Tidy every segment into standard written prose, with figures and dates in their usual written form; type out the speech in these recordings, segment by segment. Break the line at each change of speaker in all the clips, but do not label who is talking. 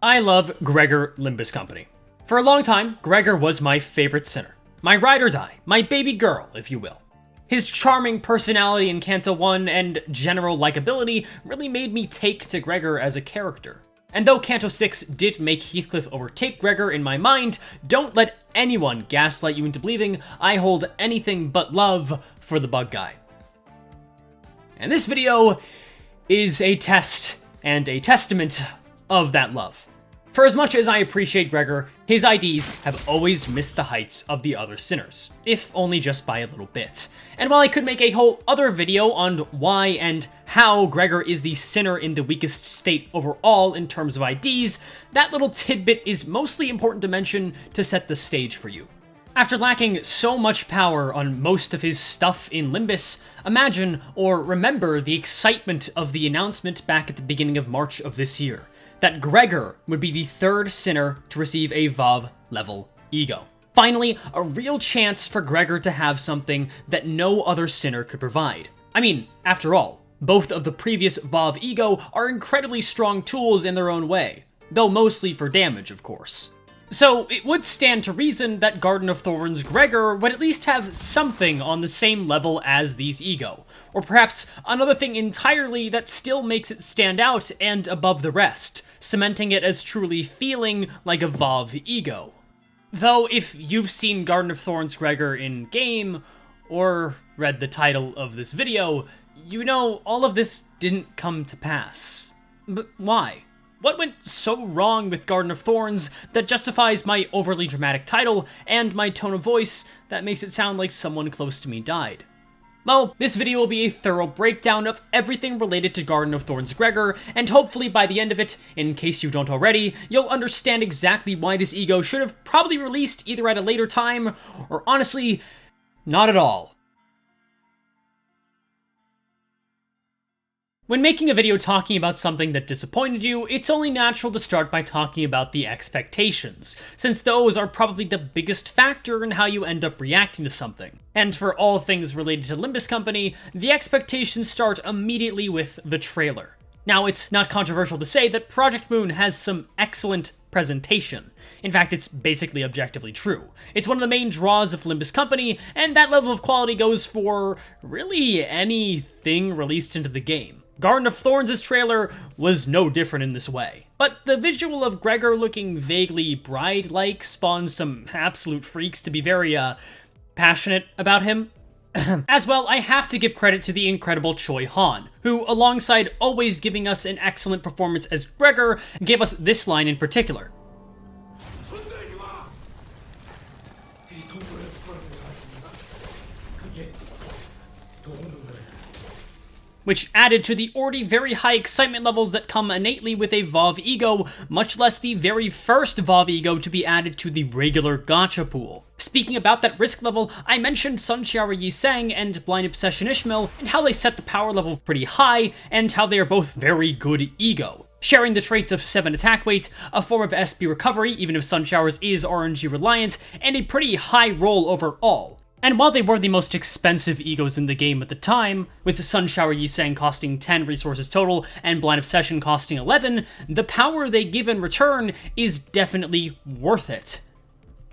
I love Gregor Limbus Company. For a long time, Gregor was my favorite sinner. My ride or die, my baby girl, if you will. His charming personality in Canto 1 and general likability really made me take to Gregor as a character. And though Canto 6 did make Heathcliff overtake Gregor in my mind, don't let anyone gaslight you into believing I hold anything but love for the bug guy. And this video is a test and a testament of that love. For as much as I appreciate Gregor, his IDs have always missed the heights of the other sinners, if only just by a little bit. And while I could make a whole other video on why and how Gregor is the sinner in the weakest state overall in terms of IDs, that little tidbit is mostly important to mention to set the stage for you. After lacking so much power on most of his stuff in Limbus, imagine or remember the excitement of the announcement back at the beginning of March of this year, that Gregor would be the third sinner to receive a WAW level ego. Finally, a real chance for Gregor to have something that no other sinner could provide. I mean, after all, both of the previous WAW EGO are incredibly strong tools in their own way, though mostly for damage, of course. So it would stand to reason that Garden of Thorns Gregor would at least have something on the same level as these EGO, or perhaps another thing entirely that still makes it stand out and above the rest, cementing it as truly feeling like a WAW EGO. Though if you've seen Garden of Thorns Gregor in game, or read the title of this video, you know all of this didn't come to pass. But why? What went so wrong with Garden of Thorns that justifies my overly dramatic title and my tone of voice that makes it sound like someone close to me died? Well, this video will be a thorough breakdown of everything related to Garden of Thorns Gregor, and hopefully by the end of it, in case you don't already, you'll understand exactly why this EGO should have probably released either at a later time, or honestly, not at all. When making a video talking about something that disappointed you, it's only natural to start by talking about the expectations, since those are probably the biggest factor in how you end up reacting to something. And for all things related to Limbus Company, the expectations start immediately with the trailer. Now, it's not controversial to say that Project Moon has some excellent presentation. In fact, it's basically objectively true. It's one of the main draws of Limbus Company, and that level of quality goes for really anything released into the game. Garden of Thorns' trailer was no different in this way. But the visual of Gregor looking vaguely bride-like spawned some absolute freaks to be very, passionate about him. As well, I have to give credit to the incredible Choi Han, who, alongside always giving us an excellent performance as Gregor, gave us this line in particular. Which added to the already very high excitement levels that come innately with a WAW EGO, much less the very first WAW EGO to be added to the regular gacha pool. Speaking about that risk level, I mentioned Sunshower Yi Sang and Blind Obsession Ishmael, and how they set the power level pretty high, and how they are both very good EGO. Sharing the traits of 7 attack weight, a form of SP recovery, even if Sunshower's is RNG reliant, and a pretty high roll overall. And while they were the most expensive EGOs in the game at the time, with Sunshower Yi Sang costing 10 resources total and Blind Obsession costing 11, the power they give in return is definitely worth it.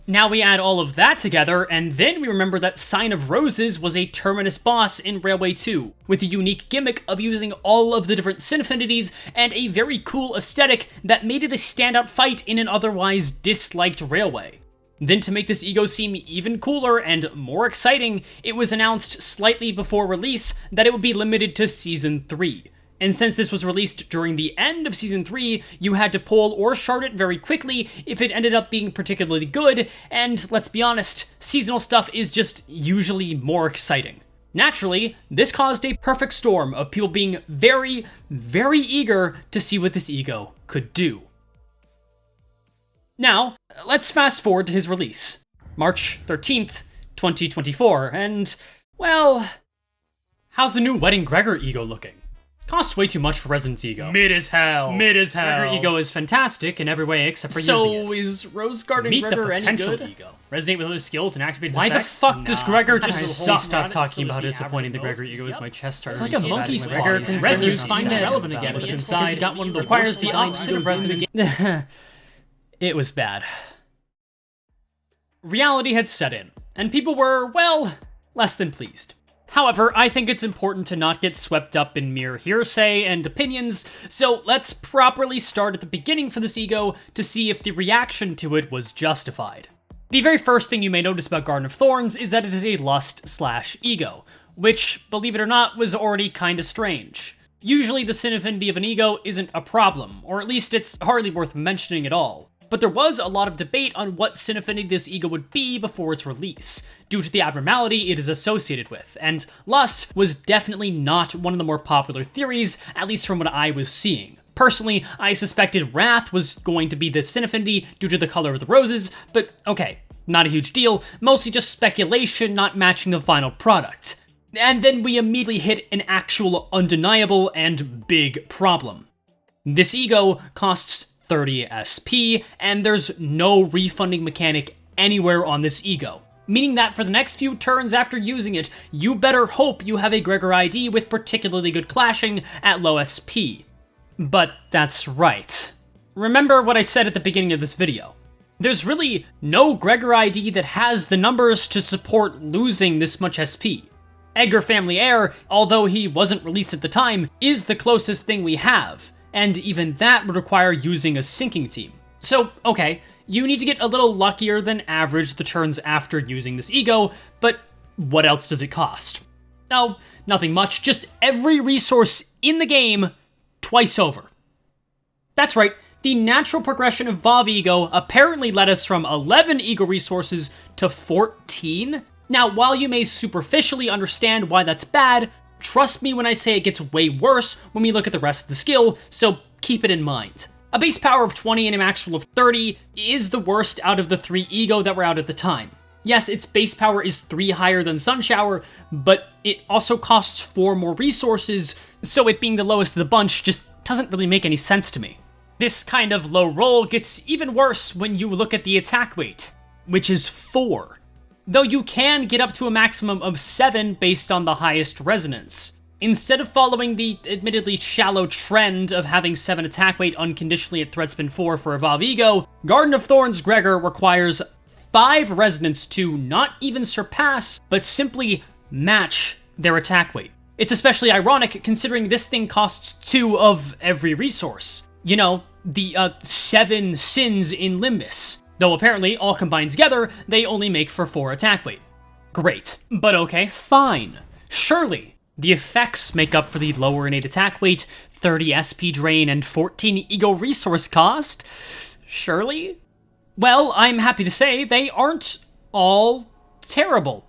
Now we add all of that together, and then we remember that Sign of Roses was a Terminus boss in Railway 2, with the unique gimmick of using all of the different sin affinities and a very cool aesthetic that made it a standout fight in an otherwise disliked Railway. Then to make this EGO seem even cooler and more exciting, it was announced slightly before release that it would be limited to Season 3. And since this was released during the end of Season 3, you had to pull or shard it very quickly if it ended up being particularly good, and let's be honest, seasonal stuff is just usually more exciting. Naturally, this caused a perfect storm of people being very, very eager to see what this EGO could do. Now, let's fast forward to his release, March 13th, 2024, and, well, how's the new Wedding Gregor EGO looking? Costs way too much for Resonance Ego.
Mid as hell.
Gregor Ego is fantastic in every way except for using it.
So is Rose Guard and
Meet
Gregor
the
any
potential
good?
Ego. Resonate with other skills and activated
Why the
effects?
fuck does Gregor just
Please
suck?
stop talking about how disappointing the Gregor Ego is. My chest started.
It's like a monkey's paw.
Gregor
It's
Resonance
find
find
it
it
relevant again.
what's
It's
inside.
because got one of the
Requires
worst
the opposite of
egos
Resonance. It was bad. Reality had set in, and people were, well, less than pleased. However, I think it's important to not get swept up in mere hearsay and opinions, so let's properly start at the beginning for this ego to see if the reaction to it was justified. The very first thing you may notice about Garden of Thorns is that it is a lust/ego, which, believe it or not, was already kinda strange. Usually the sin affinity of an ego isn't a problem, or at least it's hardly worth mentioning at all. But there was a lot of debate on what sin affinity this ego would be before its release, due to the abnormality it is associated with, and lust was definitely not one of the more popular theories, at least from what I was seeing. Personally, I suspected wrath was going to be the sin affinity due to the color of the roses, but okay, not a huge deal, mostly just speculation not matching the final product. And then we immediately hit an actual undeniable and big problem. This ego costs 30 SP, and there's no refunding mechanic anywhere on this ego. Meaning that for the next few turns after using it, you better hope you have a Gregor ID with particularly good clashing at low SP. But that's right. Remember what I said at the beginning of this video. There's really no Gregor ID that has the numbers to support losing this much SP. Edgar Family Heir, although he wasn't released at the time, is the closest thing we have, and even that would require using a sinking team. So, okay, you need to get a little luckier than average the turns after using this ego, but what else does it cost? No, nothing much, just every resource in the game twice over. That's right, the natural progression of WAW EGO apparently led us from 11 ego resources to 14. Now, while you may superficially understand why that's bad, trust me when I say it gets way worse when we look at the rest of the skill, so keep it in mind. A base power of 20 and a max roll of 30 is the worst out of the 3 ego that were out at the time. Yes, its base power is 3 higher than Sunshower, but it also costs 4 more resources, so it being the lowest of the bunch just doesn't really make any sense to me. This kind of low roll gets even worse when you look at the attack weight, which is 4. Though you can get up to a maximum of 7 based on the highest resonance. Instead of following the admittedly shallow trend of having 7 attack weight unconditionally at threat spin 4 for a WAW EGO, Garden of Thorns Gregor requires 5 resonance to not even surpass, but simply match their attack weight. It's especially ironic considering this thing costs 2 of every resource. You know, the 7 sins in Limbus. Though apparently, all combined together, they only make for 4 attack weight. Great. But okay, fine. Surely, the effects make up for the lower innate attack weight, 30 SP drain, and 14 ego resource cost? Surely? Well, I'm happy to say they aren't all terrible.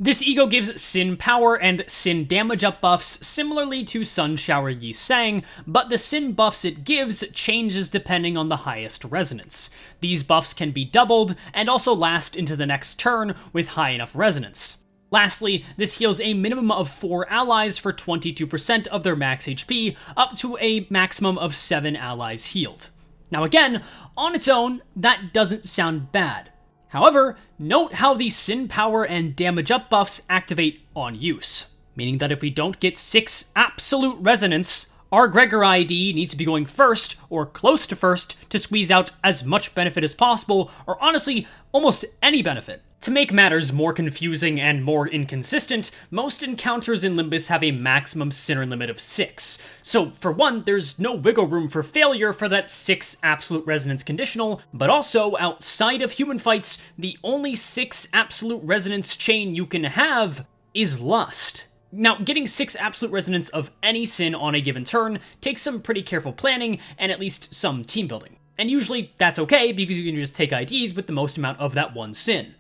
This ego gives Sin power and Sin damage up buffs similarly to Sun Shower Yi Sang, but the Sin buffs it gives changes depending on the highest resonance. These buffs can be doubled, and also last into the next turn with high enough resonance. Lastly, this heals a minimum of 4 allies for 22% of their max HP, up to a maximum of 7 allies healed. Now again, on its own, that doesn't sound bad. However, note how the Sin power and damage up buffs activate on use, meaning that if we don't get 6 absolute resonance, our Gregor ID needs to be going first, or close to first, to squeeze out as much benefit as possible, or honestly, almost any benefit. To make matters more confusing and more inconsistent, most encounters in Limbus have a maximum sinner limit of 6. So, for one, there's no wiggle room for failure for that 6 absolute resonance conditional, but also, outside of human fights, the only 6 absolute resonance chain you can have is lust. Now, getting 6 absolute resonance of any sin on a given turn takes some pretty careful planning and at least some team building. And usually that's okay because you can just take IDs with the most amount of that one sin.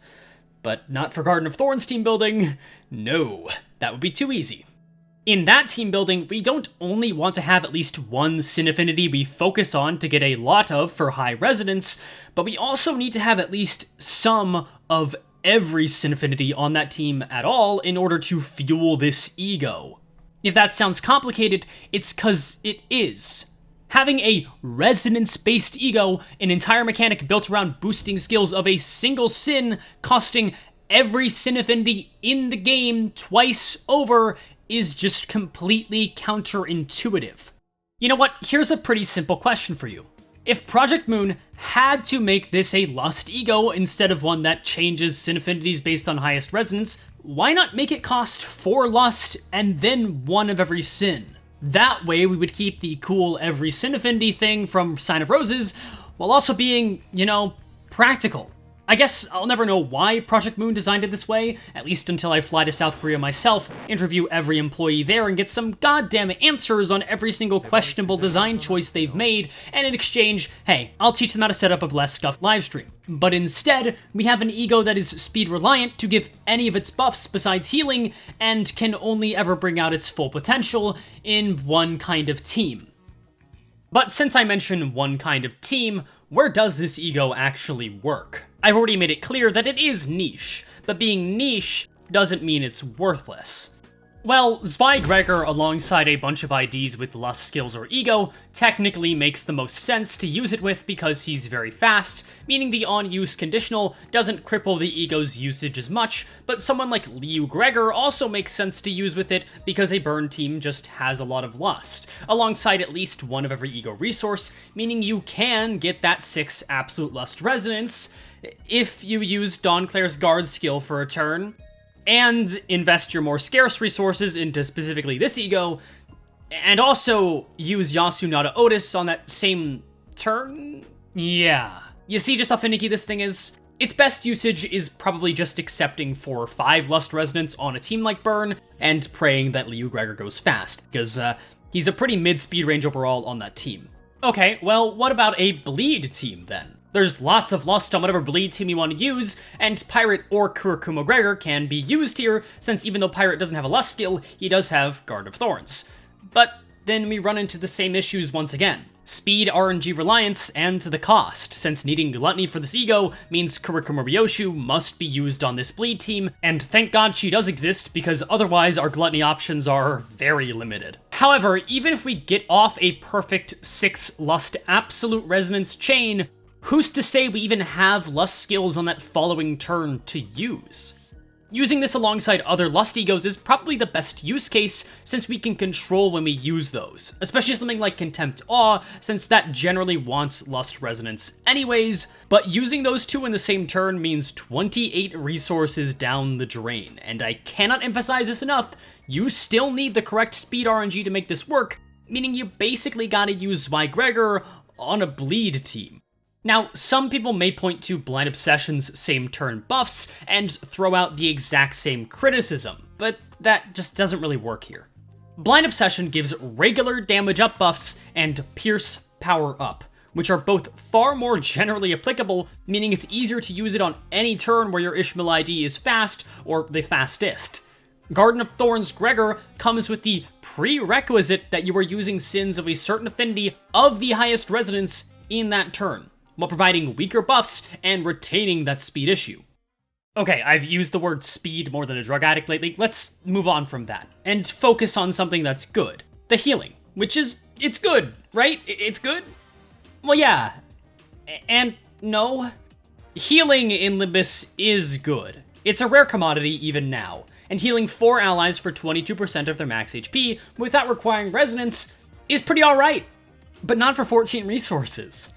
But not for Garden of Thorns team building. No, that would be too easy. In that team building, we don't only want to have at least one sin affinity we focus on to get a lot of for high resonance, but we also need to have at least some of every sin affinity on that team at all in order to fuel this ego. If that sounds complicated, it's cause it is. Having a resonance-based ego, an entire mechanic built around boosting skills of a single sin, costing every sin affinity in the game twice over, is just completely counterintuitive. You know what? Here's a pretty simple question for you. If Project Moon had to make this a Lust ego instead of one that changes sin affinities based on highest resonance, why not make it cost 4 Lust and then 1 of every sin? That way we would keep the cool every sin affinity thing from Sign of Roses, while also being, practical. I guess I'll never know why Project Moon designed it this way, at least until I fly to South Korea myself, interview every employee there, and get some goddamn answers on every single questionable design choice they've made, and in exchange, hey, I'll teach them how to set up a less scuffed livestream. But instead, we have an ego that is speed-reliant to give any of its buffs besides healing, and can only ever bring out its full potential in one kind of team. But since I mentioned one kind of team, where does this ego actually work? I've already made it clear that it is niche, but being niche doesn't mean it's worthless. Well, Gregor, alongside a bunch of IDs with Lust skills or ego, technically makes the most sense to use it with because he's very fast, meaning the on-use conditional doesn't cripple the ego's usage as much, but someone like Gregor also makes sense to use with it because a burn team just has a lot of Lust, alongside at least one of every ego resource, meaning you can get that 6 absolute Lust resonance if you use Dawnclair's guard skill for a turn, and invest your more scarce resources into specifically this ego, and also use Yasunada Otis on that same turn? Yeah. You see just how finicky this thing is? Its best usage is probably just accepting 4 or 5 Lust Resonance on a team like Burn, and praying that Gregor goes fast, because he's a pretty mid-speed range overall on that team. Okay, well, what about a Bleed team then? There's lots of Lust on whatever Bleed team you want to use, and Pirate or Kurikumo Gregor can be used here, since even though Pirate doesn't have a Lust skill, he does have Guard of Thorns. But then we run into the same issues once again. Speed, RNG reliance, and the cost, since needing Gluttony for this ego means Kurikumo Ryoshu must be used on this Bleed team, and thank God she does exist, because otherwise our Gluttony options are very limited. However, even if we get off a perfect 6 Lust Absolute Resonance chain, who's to say we even have Lust skills on that following turn to use? Using this alongside other Lust egos is probably the best use case, since we can control when we use those, especially something like Contempt Awe, since that generally wants Lust Resonance anyways, but using those two in the same turn means 28 resources down the drain, and I cannot emphasize this enough, you still need the correct speed RNG to make this work, meaning you basically gotta use Gregor on a Bleed team. Now, some people may point to Blind Obsession's same turn buffs and throw out the exact same criticism, but that just doesn't really work here. Blind Obsession gives regular damage up buffs and Pierce power up, which are both far more generally applicable, meaning it's easier to use it on any turn where your Ishmael ID is fast or the fastest. Garden of Thorns Gregor comes with the prerequisite that you are using sins of a certain affinity of the highest resonance in that turn, while providing weaker buffs and retaining that speed issue. Okay, I've used the word speed more than a drug addict lately. Let's move on from that and focus on something that's good. The healing, which is, it's good, right? It's good? Well, yeah. And no. Healing in Limbus is good. It's a rare commodity even now, and healing 4 allies for 22% of their max HP without requiring resonance is pretty alright, but not for 14 resources.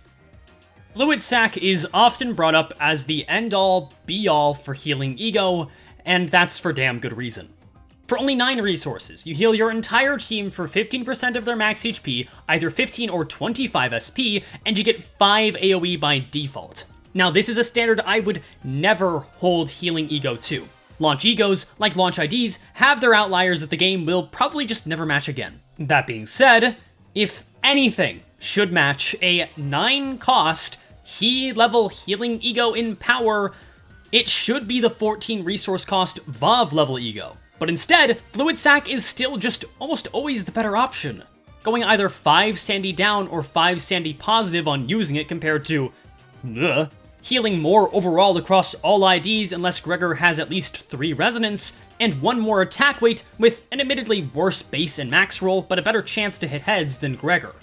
Fluid Sac is often brought up as the end-all, be-all for healing ego, and that's for damn good reason. For only 9 resources, you heal your entire team for 15% of their max HP, either 15 or 25 SP, and you get 5 AoE by default. Now, this is a standard I would never hold healing ego to. Launch egos, like launch IDs, have their outliers that the game will probably just never match again. That being said, if anything should match a 9 cost level healing ego in power, it should be the 14 resource cost WAW level ego. But instead, Fluid Sac is still just almost always the better option, going either 5 Sandy down or 5 Sandy positive on using it compared to healing more overall across all IDs unless Gregor has at least 3 resonance, and 1 more attack weight with an admittedly worse base and max roll, but a better chance to hit heads than Gregor.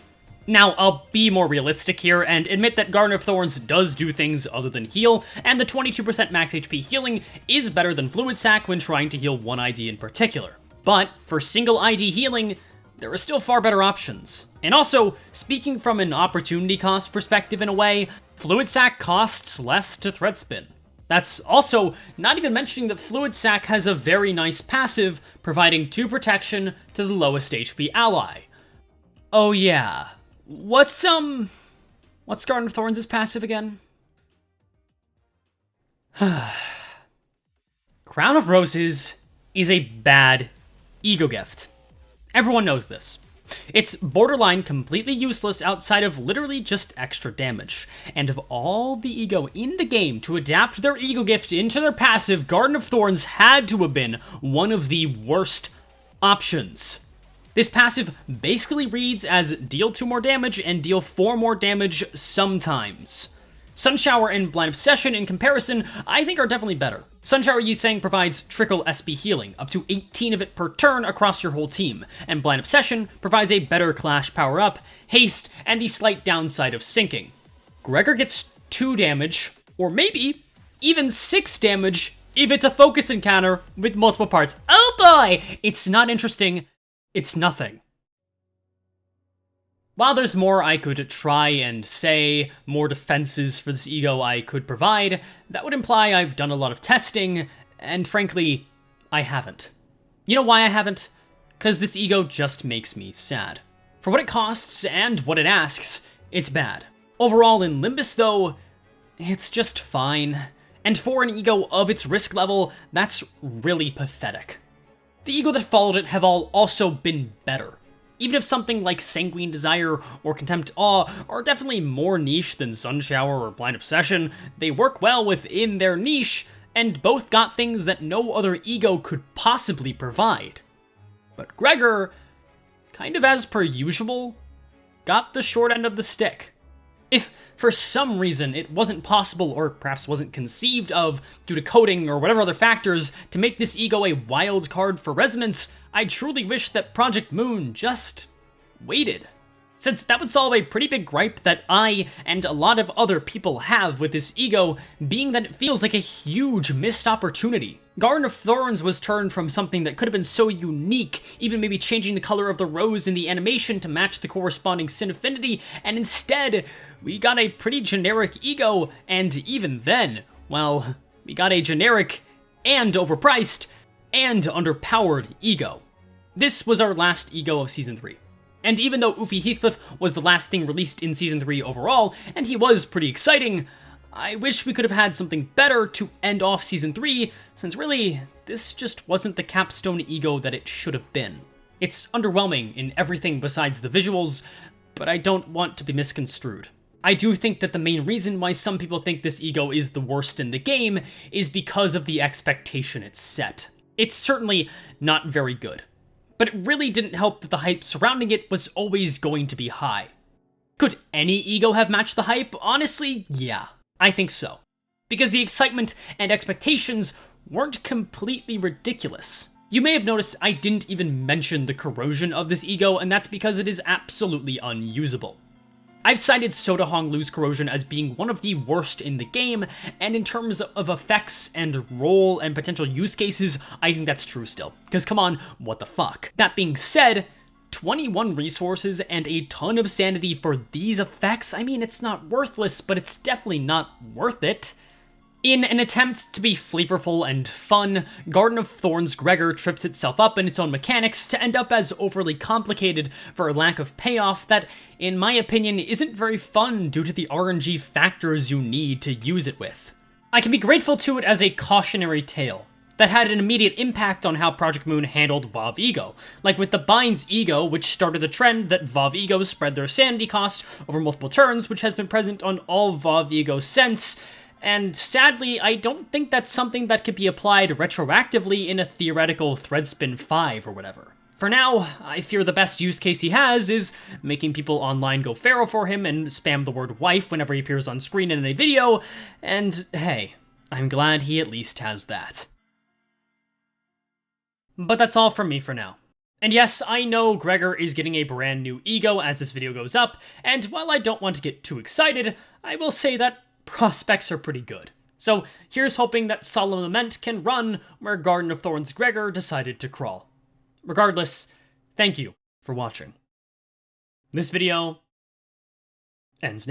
Now, I'll be more realistic here and admit that Garden of Thorns does do things other than heal, and the 22% max HP healing is better than Fluid Sac when trying to heal one ID in particular. But for single ID healing, there are still far better options. And also, speaking from an opportunity cost perspective in a way, Fluid Sac costs less to Thread Spin. That's also not even mentioning that Fluid Sac has a very nice passive, providing 2 protection to the lowest HP ally. Oh yeah. What's Garden of Thorns' passive again? Crown of Roses is a bad ego gift. Everyone knows this. It's borderline completely useless outside of literally just extra damage. And of all the ego in the game to adapt their ego gift into their passive, Garden of Thorns had to have been one of the worst options. This passive basically reads as deal 2 more damage and deal 4 more damage sometimes. Sunshower and Blind Obsession, in comparison, I think are definitely better. Sunshower Yusang provides trickle SP healing, up to 18 of it per turn across your whole team, and Blind Obsession provides a better Clash power-up, haste, and the slight downside of sinking. Gregor gets 2 damage, or maybe even 6 damage if it's a focus encounter with multiple parts. Oh boy! It's not interesting. It's nothing. While there's more I could try and say, more defenses for this ego I could provide, that would imply I've done a lot of testing, and frankly, I haven't. You know why I haven't? Because this ego just makes me sad. For what it costs and what it asks, it's bad. Overall in Limbus though, it's just fine. And for an ego of its risk level, that's really pathetic. The ego that followed it have all also been better. Even if something like Sanguine Desire or Contempt Awe are definitely more niche than Sunshower or Blind Obsession, they work well within their niche, and both got things that no other ego could possibly provide. But Gregor, kind of as per usual, got the short end of the stick. If for some reason it wasn't possible, or perhaps wasn't conceived of, due to coding or whatever other factors, to make this ego a wild card for resonance, I truly wish that Project Moon just waited. Since that would solve a pretty big gripe that I and a lot of other people have with this ego, being that it feels like a huge missed opportunity. Garden of Thorns was turned from something that could have been so unique, even maybe changing the color of the rose in the animation to match the corresponding sin affinity, and instead, we got a pretty generic ego, and even then, well, we got a generic and overpriced and underpowered ego. This was our last ego of Season 3. And even though Uffie Heathcliff was the last thing released in Season 3 overall, and he was pretty exciting, I wish we could have had something better to end off Season 3, since really, this just wasn't the capstone ego that it should have been. It's underwhelming in everything besides the visuals, but I don't want to be misconstrued. I do think that the main reason why some people think this ego is the worst in the game is because of the expectation it's set. It's certainly not very good, but it really didn't help that the hype surrounding it was always going to be high. Could any ego have matched the hype? Honestly, yeah, I think so. Because the excitement and expectations weren't completely ridiculous. You may have noticed I didn't even mention the corrosion of this ego, and that's because it is absolutely unusable. I've cited Soda Hong Lu's corrosion as being one of the worst in the game, and in terms of effects and role and potential use cases, I think that's true still. Because come on, what the fuck? That being said, 21 resources and a ton of sanity for these effects, I mean, it's not worthless, but it's definitely not worth it. In an attempt to be flavorful and fun, Garden of Thorns Gregor trips itself up in its own mechanics to end up as overly complicated for a lack of payoff that, in my opinion, isn't very fun due to the RNG factors you need to use it with. I can be grateful to it as a cautionary tale that had an immediate impact on how Project Moon handled WAW EGO, like with the Binds EGO, which started the trend that WAW EGO spread their sanity cost over multiple turns, which has been present on all WAW EGO since. And sadly, I don't think that's something that could be applied retroactively in a theoretical Threadspin 5 or whatever. For now, I fear the best use case he has is making people online go feral for him and spam the word wife whenever he appears on screen in a video, and hey, I'm glad he at least has that. But that's all from me for now. And yes, I know Gregor is getting a brand new ego as this video goes up, and while I don't want to get too excited, I will say that prospects are pretty good. So here's hoping that Solemn Lament can run where Garden of Thorns Gregor decided to crawl. Regardless, thank you for watching. This video ends now.